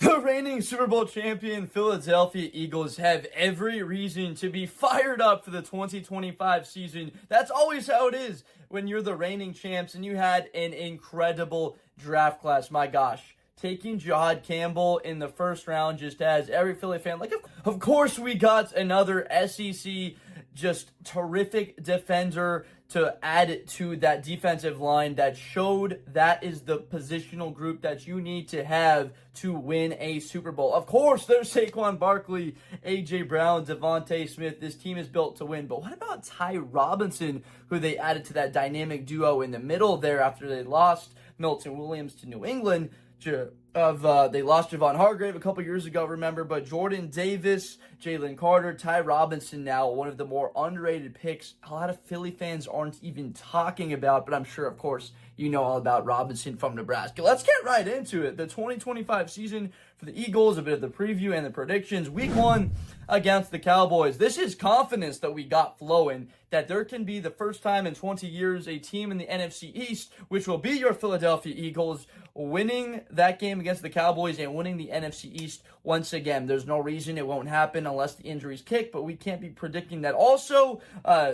The reigning Super Bowl champion Philadelphia Eagles have every reason to be fired up for the 2025 season. That's always how it is when you're the reigning champs and you had an incredible draft class. My gosh. Taking Jahad Campbell in the first round just has every Philly fan like, of course we got another SEC just terrific defender to add to that defensive line that showed that is the positional group that you need to have to win a Super Bowl. Of course, there's Saquon Barkley, A.J. Brown, Devontae Smith. This team is built to win. But what about Ty Robinson, who they added to that dynamic duo in the middle there after they lost Milton Williams to New England? They lost Javon Hargrave a couple years ago, remember, but Jordan Davis, Jalen Carter, Ty Robinson now, one of the more underrated picks a lot of Philly fans aren't even talking about, but I'm sure, of course, you know all about Robinson from Nebraska. Let's get right into it. The 2025 season for the Eagles, a bit of the preview and the predictions. Week 1 against the Cowboys. This is confidence that we got flowing, that there can be the first time in 20 years a team in the NFC East, which will be your Philadelphia Eagles, winning that game against the Cowboys and winning the NFC East once again. There's no reason it won't happen unless the injuries kick, but we can't be predicting that. Also,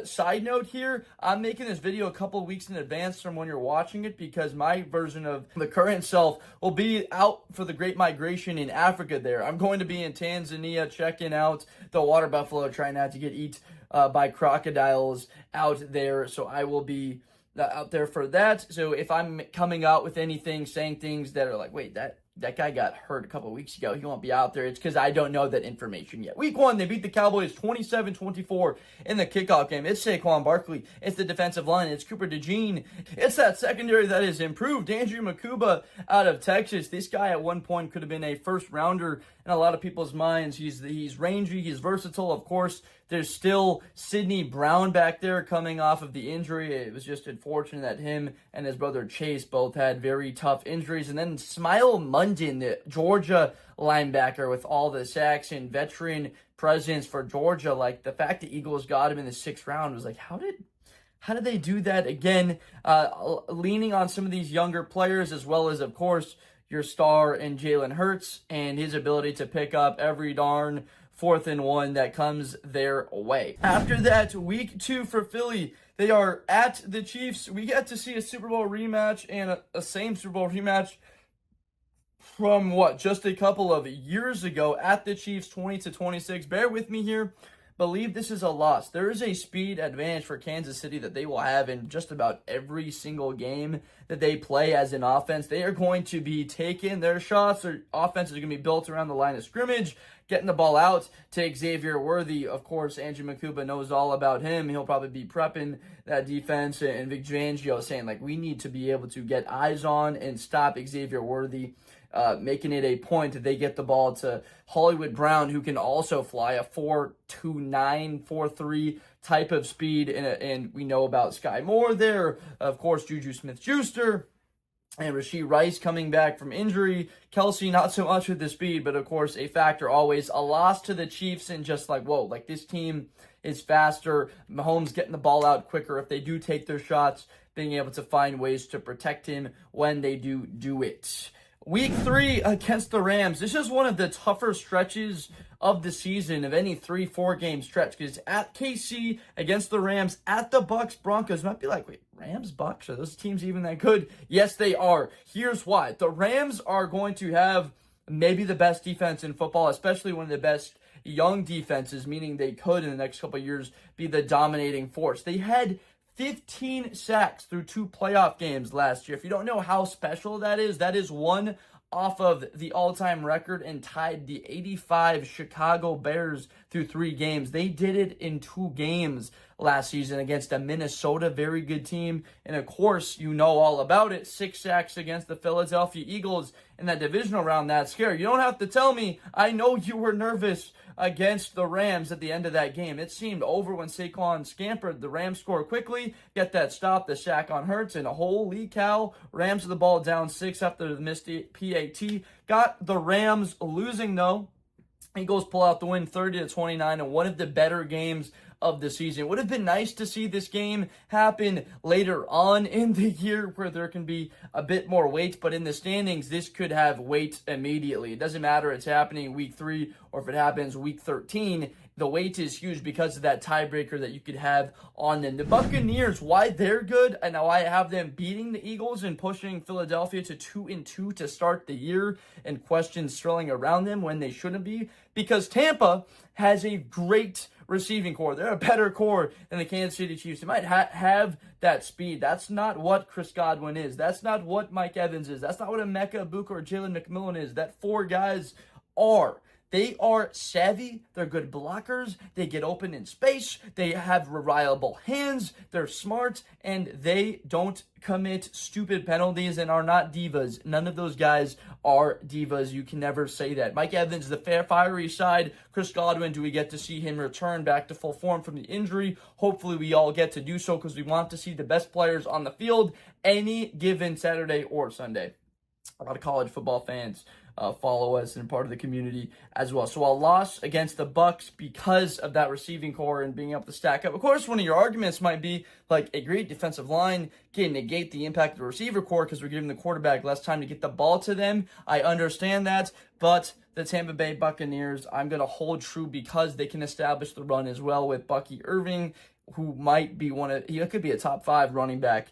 side note here, I'm making this video a couple weeks in advance from when you're watching it because my version of the current self will be out for the Great Migration in Africa there. I'm going to be in Tanzania checking out the water buffalo, trying not to get eaten by crocodiles out there, so I will be out there for that. So if I'm coming out with anything, saying things that are like, wait, that guy got hurt a couple of weeks ago, he won't be out there, it's because I don't know that information yet. Week 1, they beat the Cowboys 27-24 in the kickoff game. It's Saquon Barkley. It's the defensive line. It's Cooper DeJean. It's that secondary that is improved. Andrew Makuba out of Texas. This guy at one point could have been a first rounder in a lot of people's minds. He's rangy. He's versatile, of course. There's still Sidney Brown back there coming off of the injury. It was just unfortunate that him and his brother Chase both had very tough injuries. And then Smile Munden, the Georgia linebacker with all the sacks and veteran presence for Georgia. Like, the fact the Eagles got him in the 6th round was like, how did they do that? Again, leaning on some of these younger players, as well as, of course, your star in Jalen Hurts and his ability to pick up every darn 4th and 1 that comes their way. After that, week 2 for Philly, they are at the Chiefs. We get to see a Super Bowl rematch and a same Super Bowl rematch from just a couple of years ago at the Chiefs, 20-26. Bear with me here. Believe this is a loss. There is a speed advantage for Kansas City that they will have in just about every single game that they play as an offense. They are going to be taking their shots. Their offense is going to be built around the line of scrimmage, getting the ball out to Xavier Worthy. Of course, Andrew Makuba knows all about him. He'll probably be prepping that defense. And Vic Fangio saying, like, we need to be able to get eyes on and stop Xavier Worthy, making it a point that they get the ball to Hollywood Brown, who can also fly a 4.29, 4.3 type of speed. And we know about Sky Moore there. Of course, Juju Smith-Schuster. And Rashee Rice coming back from injury. Kelsey, not so much with the speed, but of course a factor always. A loss to the Chiefs and just like, whoa, like this team is faster. Mahomes getting the ball out quicker if they do take their shots, being able to find ways to protect him when they do it. Week 3 against the Rams. This is one of the tougher stretches of the season of any 3-4 game stretch because at KC against the Rams, at the Bucks Broncos. Might be like, wait, Rams Bucks, are those teams even that good? Yes, they are. Here's why. The Rams are going to have maybe the best defense in football, especially one of the best young defenses, meaning they could in the next couple of years be the dominating force. They had 15 sacks through 2 playoff games last year. If you don't know how special that is one off of the all-time record and tied the 85 Chicago Bears through 3 games. They did it in 2 games last season against a Minnesota very good team. And of course, you know all about it. 6 sacks against the Philadelphia Eagles in that divisional round. That's scary. You don't have to tell me. I know you were nervous against the Rams at the end of that game. It seemed over when Saquon scampered. The Rams score quickly, get that stop, the sack on Hurts, and holy cow, Rams with the ball down 6 after the missed PAT. Got the Rams losing, though, Eagles pull out the win 30-29 in one of the better games of the season. It would have been nice to see this game happen later on in the year where there can be a bit more weight, but in the standings, this could have weight immediately. It doesn't matter if it's happening week 3 or if it happens week 13. The weight is huge because of that tiebreaker that you could have on them. The Buccaneers, why they're good, and now I have them beating the Eagles and pushing Philadelphia to 2-2 to start the year, and questions swirling around them when they shouldn't be, because Tampa has a great receiving core. They're a better core than the Kansas City Chiefs. They might have that speed. That's not what Chris Godwin is. That's not what Mike Evans is. That's not what Emeka Egbuka or Jalen McMillan is. That 4 guys are. They are savvy. They're good blockers. They get open in space. They have reliable hands. They're smart, and they don't commit stupid penalties and are not divas. None of those guys are divas. You can never say that. Mike Evans, the fiery side. Chris Godwin, do we get to see him return back to full form from the injury? Hopefully we all get to do so because we want to see the best players on the field any given Saturday or Sunday. A lot of college football fans follow us and part of the community as well. So a loss against the Bucs because of that receiving core and being able to stack up. Of course, one of your arguments might be like a great defensive line can negate the impact of the receiver core because we're giving the quarterback less time to get the ball to them. I understand that, but the Tampa Bay Buccaneers, I'm going to hold true because they can establish the run as well with Bucky Irving, who might be he could be a top 5 running back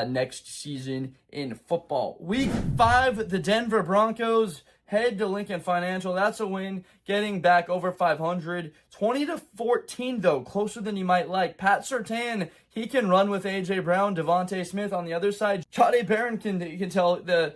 next season in football. Week 5, the Denver Broncos head to Lincoln Financial. That's a win, getting back over 500. 20-14, though, closer than you might like. Pat Surtain, he can run with A.J. Brown, Devontae Smith on the other side. Jahdae Barron you can tell the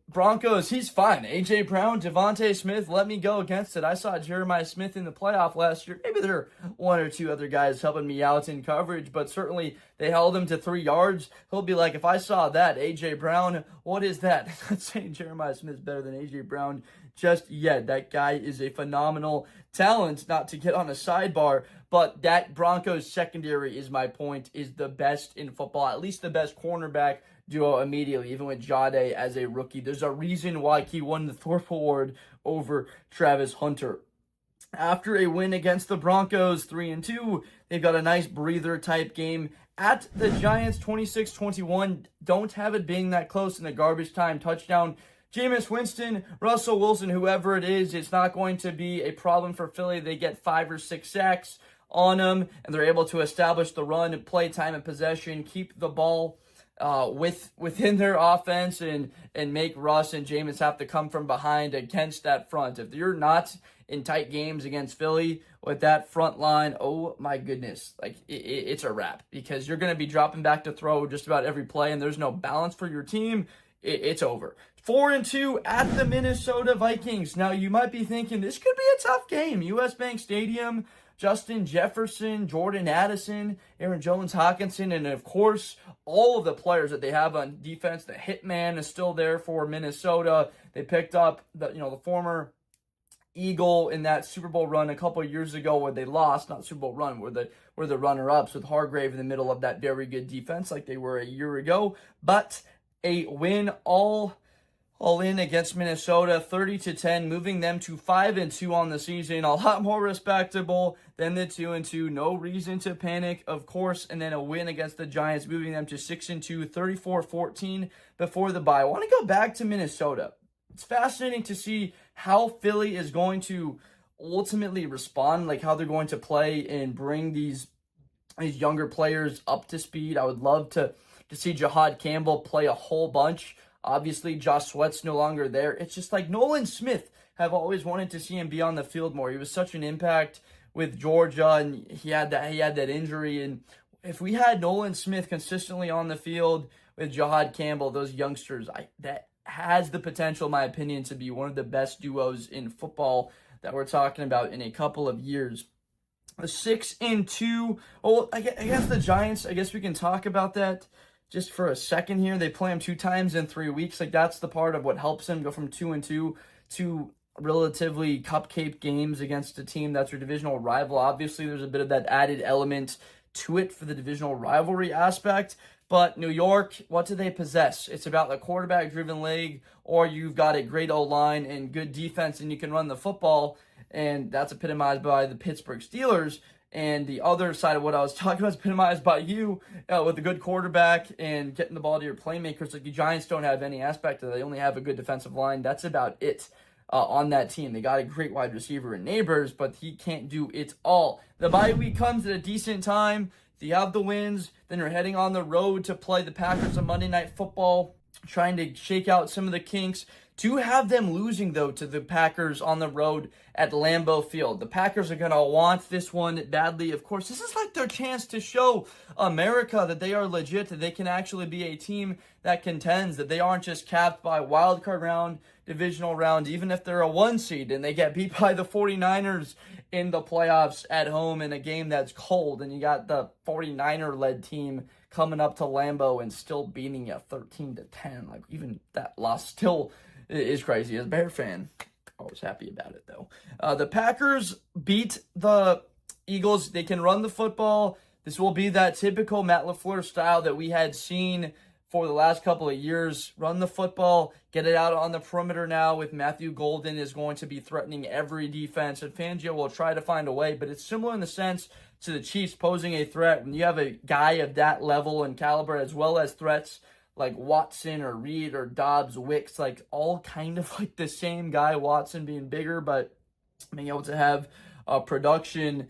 Broncos, he's fine. A.J. Brown, Devontae Smith, let me go against it. I saw Jeremiah Smith in the playoff last year. Maybe there are 1 or 2 other guys helping me out in coverage, but certainly they held him to 3 yards. He'll be like, if I saw that, A.J. Brown, what is that? I'm not saying Jeremiah Smith's better than A.J. Brown just yet. That guy is a phenomenal talent, not to get on a sidebar, but that Broncos secondary is my point, is the best in football, at least the best cornerback duo immediately, even with Jahdae as a rookie. There's a reason why he won the Thorpe Award over Travis Hunter. After a win against the Broncos, 3-2, they've got a nice breather type game at the Giants, 26-21. Don't have it being that close in the garbage time touchdown. Jameis Winston, Russell Wilson, whoever it is, it's not going to be a problem for Philly. They get 5 or 6 sacks on them, and they're able to establish the run, play time and possession, keep the ball within their offense, and make Russ and Jameis have to come from behind against that front. If you're not in tight games against Philly with that front line, oh my goodness, like it's a wrap, because you're going to be dropping back to throw just about every play, and there's no balance for your team. It's over. 4-2 at the Minnesota Vikings. Now you might be thinking this could be a tough game. US Bank Stadium. Justin Jefferson, Jordan Addison, Aaron Jones-Hockenson, and of course, all of the players that they have on defense. The hitman is still there for Minnesota. They picked up the former Eagle in that Super Bowl run a couple of years ago where they lost, not Super Bowl run, where the runner-ups with Hargrave in the middle of that very good defense like they were a year ago. But a win all in against Minnesota, 30-10, moving them to 5-2 on the season. A lot more respectable than the 2-2. No reason to panic, of course. And then a win against the Giants, moving them to 6-2, 34-14 before the bye. I want to go back to Minnesota. It's fascinating to see how Philly is going to ultimately respond, like how they're going to play and bring these younger players up to speed. I would love to see Jahad Campbell play a whole bunch. Obviously, Josh Sweat's no longer there. It's just like Nolan Smith. Have always wanted to see him be on the field more. He was such an impact with Georgia, and he had that injury. And if we had Nolan Smith consistently on the field with Jahad Campbell, those youngsters, that has the potential, in my opinion, to be one of the best duos in football that we're talking about in a couple of years. A 6-2. Well, against the Giants, I guess we can talk about that just for a second here. They play them 2 times in 3 weeks. Like, that's the part of what helps them go from 2-2 to relatively cupcake games against a team that's your divisional rival. Obviously, there's a bit of that added element to it for the divisional rivalry aspect. But New York, what do they possess? It's about the quarterback-driven league, or you've got a great O-line and good defense and you can run the football. and that's epitomized by the Pittsburgh Steelers. And the other side of what I was talking about is epitomized by you with a good quarterback and getting the ball to your playmakers. Like, the Giants don't have any aspect of it. They only have a good defensive line. That's about it on that team. They got a great wide receiver in Neighbors, but he can't do it all. The bye week comes at a decent time. If you have the wins, then you're heading on the road to play the Packers on Monday Night Football, trying to shake out some of the kinks. To have them losing, though, to the Packers on the road at Lambeau Field. The Packers are going to want this one badly. Of course, this is like their chance to show America that they are legit, that they can actually be a team that contends, that they aren't just capped by wild card round, divisional round, even if they're a 1 seed and they get beat by the 49ers in the playoffs at home in a game that's cold, and you got the 49er-led team coming up to Lambeau and still beating you 13-10. Like, even that loss still is crazy. As a Bear fan, I was happy about it, though. The Packers beat the Eagles. They can run the football. This will be that typical Matt LaFleur style that we had seen for the last couple of years. Run the football, get it out on the perimeter now with Matthew Golden is going to be threatening every defense, and Fangio will try to find a way, but it's similar in the sense to the Chiefs posing a threat. When you have a guy of that level and caliber, as well as threats like Watson or Reed or Dobbs, Wicks, like all kind of like the same guy, Watson being bigger, but being able to have production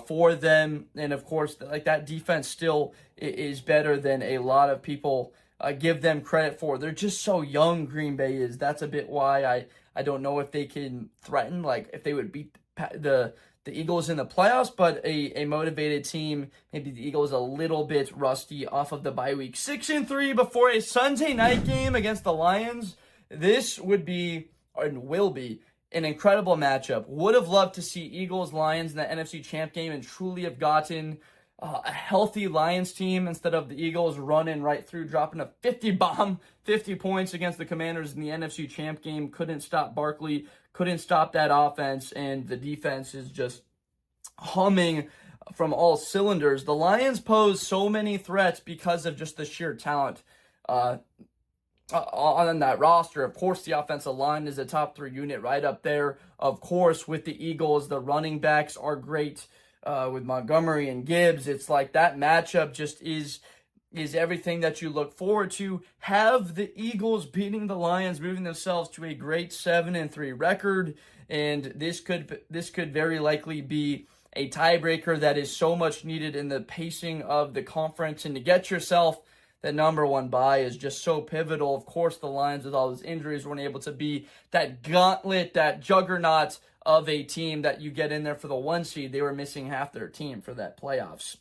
for them. And of course, like, that defense still is better than a lot of people give them credit for. They're just so young, Green Bay is. That's a bit why I don't know if they can threaten, like if they would beat the Eagles in the playoffs, but a motivated team. Maybe the Eagles a little bit rusty off of the bye week. 6-3 before a Sunday night game against the Lions. This would be, and will be, an incredible matchup. Would have loved to see Eagles-Lions in the NFC Champ game and truly have gotten a healthy Lions team instead of the Eagles running right through, dropping a 50 points against the Commanders in the NFC Champ game. Couldn't stop Barkley, couldn't stop that offense, and the defense is just humming from all cylinders. The Lions pose so many threats because of just the sheer talent on that roster. Of course, the offensive line is a top 3 unit right up there. Of course, with the Eagles, the running backs are great. With Montgomery and Gibbs, it's like that matchup just is everything that you look forward to. Have the Eagles beating the Lions, moving themselves to a great 7-3 record, and this could very likely be a tiebreaker that is so much needed in the pacing of the conference, and to get yourself that number 1 bye is just so pivotal. Of course, the Lions, with all those injuries, weren't able to be that gauntlet, that juggernaut of a team that you get in there for the 1 seed. They were missing half their team for that playoffs.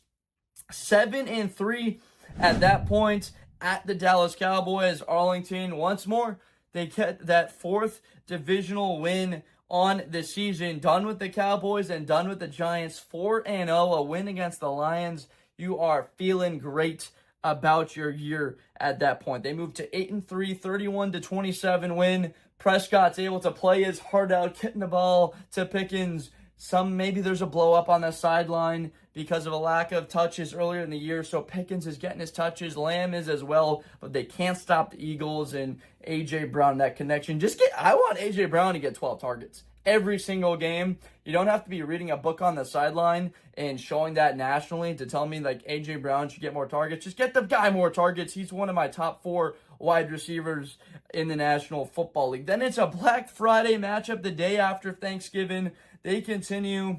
7-3 at that point at the Dallas Cowboys. Arlington, once more, they get that 4th divisional win on the season. Done with the Cowboys and done with the Giants. 4-0, a win against the Lions. You are feeling great about your year at that point. They moved to 8-3, 31-27 win. Prescott's able to play his heart out, getting the ball to Pickens. Maybe there's a blow up on the sideline because of a lack of touches earlier in the year. So Pickens is getting his touches. Lamb is as well, but they can't stop the Eagles and A.J. Brown, that connection. I want A.J. Brown to get 12 targets every single game. You don't have to be reading a book on the sideline and showing that nationally to tell me like A.J. Brown should get more targets. Just get the guy more targets. He's one of my top 4 wide receivers in the National Football League. Then it's a Black Friday matchup the day after Thanksgiving. They continue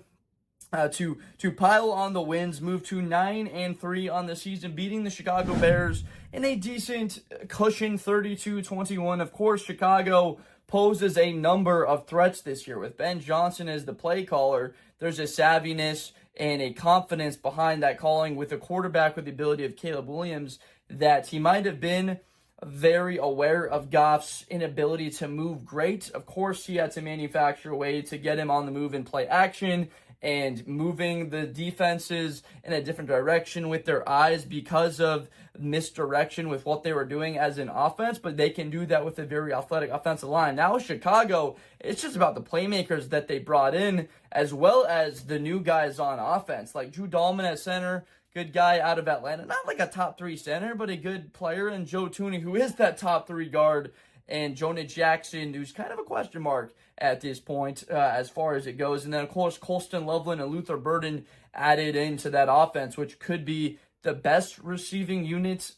to pile on the wins, move to 9-3 on the season, beating the Chicago Bears in a decent cushion 32-21. Of course, Chicago poses a number of threats this year. With Ben Johnson as the play caller, there's a savviness and a confidence behind that calling with a quarterback with the ability of Caleb Williams that he might have been very aware of Goff's inability to move great. Of course, he had to manufacture a way to get him on the move and play action and moving the defenses in a different direction with their eyes because of misdirection with what they were doing as an offense, but they can do that with a very athletic offensive line. Now Chicago, it's just about the playmakers that they brought in as well as the new guys on offense, like Drew Dahlman at center, good guy out of Atlanta, not like a top 3 center, but a good player, and Joe Tooney, who is that top 3 guard, and Jonah Jackson, who's kind of a question mark at this point as far as it goes. And then, of course, Colston Loveland and Luther Burden added into that offense, which could be the best receiving units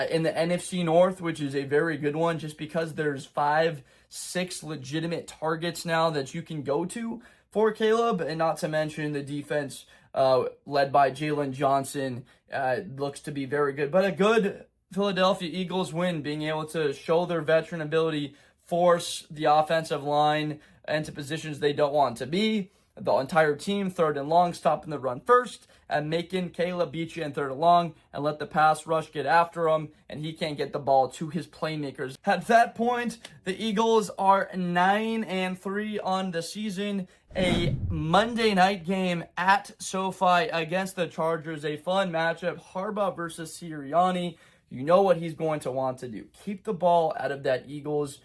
in the NFC North, which is a very good one just because there's 5-6 legitimate targets now that you can go to for Caleb, and not to mention the defense led by Jalen Johnson looks to be very good. But a good Philadelphia Eagles win, being able to show their veteran ability, force the offensive line into positions they don't want to be. The entire team, 3rd and long, stopping the run first, and making Caleb beat you in 3rd and long and let the pass rush get after him, and he can't get the ball to his playmakers. At that point, the Eagles are 9-3 on the season. A Monday night game at SoFi against the Chargers, a fun matchup. Harbaugh versus Sirianni. You know what he's going to want to do. Keep the ball out of that Eagles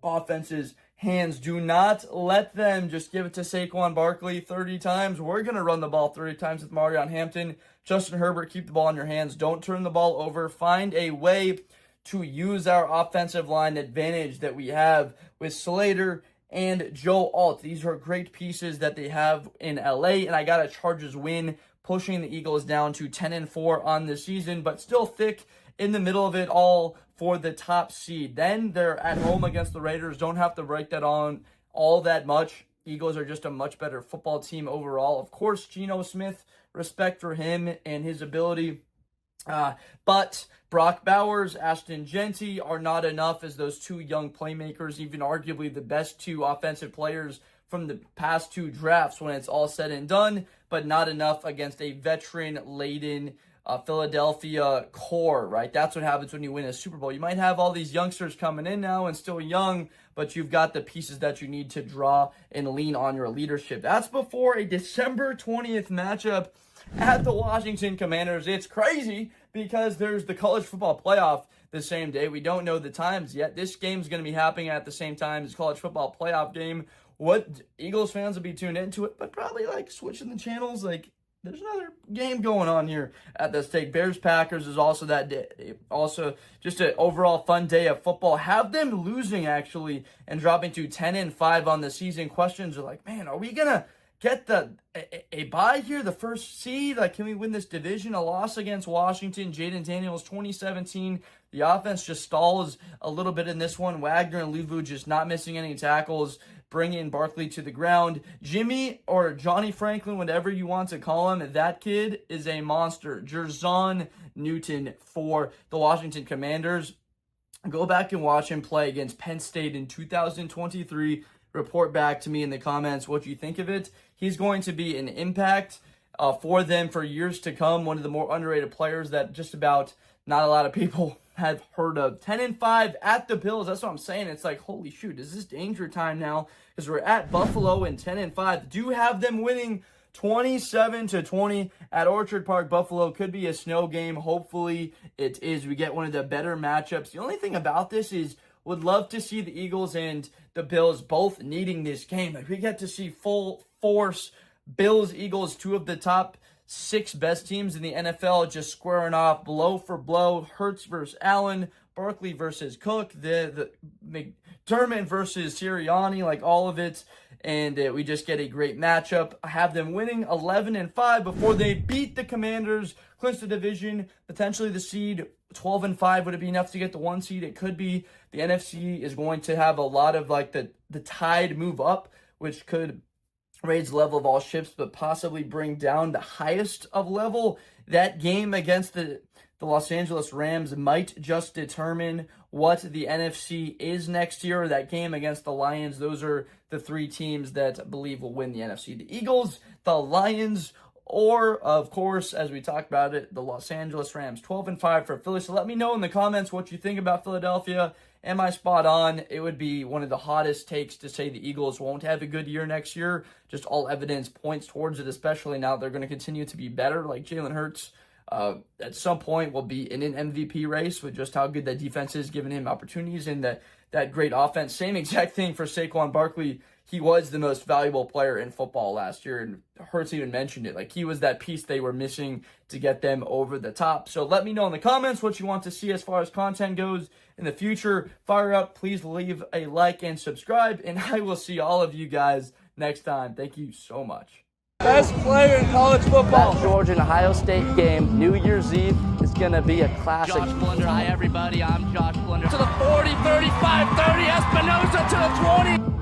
offense's hands. Do not let them just give it to Saquon Barkley 30 times. We're going to run the ball 30 times with Marion Hampton. Justin Herbert, keep the ball in your hands. Don't turn the ball over. Find a way to use our offensive line advantage that we have with Slater and Joe Alt. These are great pieces that they have in LA, and I got a Chargers win, pushing the Eagles down to 10-4 on the season, but still thick in the middle of it all for the top seed. Then they're at home against the Raiders. Don't have to break that on all that much. Eagles are just a much better football team overall. Of course, Geno Smith, respect for him and his ability. But Brock Bowers, Ashton Genty are not enough as those two young playmakers, even arguably the best two offensive players from the past two drafts when it's all said and done, but not enough against a veteran-laden Philadelphia core, right? That's what happens when you win a Super Bowl. You might have all these youngsters coming in now and still young, but you've got the pieces that you need to draw and lean on your leadership. That's before a December 20th matchup at the Washington Commanders. It's crazy because there's the college football playoff the same day. We don't know the times yet. This game's going to be happening at the same time as college football playoff game. What Eagles fans will be tuned into it, but probably like switching the channels. Like, there's another game going on here at the stake. Bears-Packers is also that day. Also, just an overall fun day of football. Have them losing, actually, and dropping to 10-5 on the season. Questions are like, man, are we going to get a bye here, the first seed? Like, can we win this division? A loss against Washington. Jaden Daniels, 2017. The offense just stalls a little bit in this one. Wagner and Luvu just not missing any tackles, bringing Barkley to the ground. Jimmy or Johnny Franklin, whatever you want to call him, that kid is a monster. Jerzon Newton for the Washington Commanders. Go back and watch him play against Penn State in 2023. Report back to me in the comments what you think of it. He's going to be an impact for them for years to come. One of the more underrated players that just about not a lot of people have heard of. 10-5 at the Bills. That's what I'm saying. It's like, holy shoot, is this danger time now? Because we're at Buffalo and 10-5. Do have them winning 27-20 at Orchard Park. Buffalo could be a snow game. Hopefully it is. We get one of the better matchups. The only thing about this is, would love to see the Eagles and the Bills both needing this game. Like, we get to see full force Bills, Eagles, two of the top 6 best teams in the NFL just squaring off blow for blow. Hurts versus Allen, Barkley versus Cook, the McDermott versus Sirianni, like all of it. And we just get a great matchup. I have them winning 11-5 before they beat the Commanders, clinch the division, potentially the seed. 12-5, would it be enough to get the 1 seed? It could be. The NFC is going to have a lot of like the tide move up, which could raise the level of all ships, but possibly bring down the highest of level. That game against the Los Angeles Rams might just determine what the NFC is next year. That game against the Lions, those are the 3 teams that I believe will win the NFC. The Eagles, the Lions, or, of course, as we talked about it, the Los Angeles Rams. 12-5 for Philly. So let me know in the comments what you think about Philadelphia. Am I spot on? It would be one of the hottest takes to say the Eagles won't have a good year next year. Just all evidence points towards it, especially now they're going to continue to be better. Like Jalen Hurts, at some point will be in an MVP race with just how good that defense is, giving him opportunities and that great offense. Same exact thing for Saquon Barkley. he was the most valuable player in football last year, and Hurts even mentioned it. Like, he was that piece they were missing to get them over the top. So let me know in the comments what you want to see as far as content goes in the future. Fire up, please leave a like and subscribe, and I will see all of you guys next time. Thank you so much. Best player in college football. That Georgia and Ohio State game, New Year's Eve, is going to be a classic. Josh Blunder, hi everybody, I'm Josh Blunder. To the 40, 35, 30, Espinosa to the 20.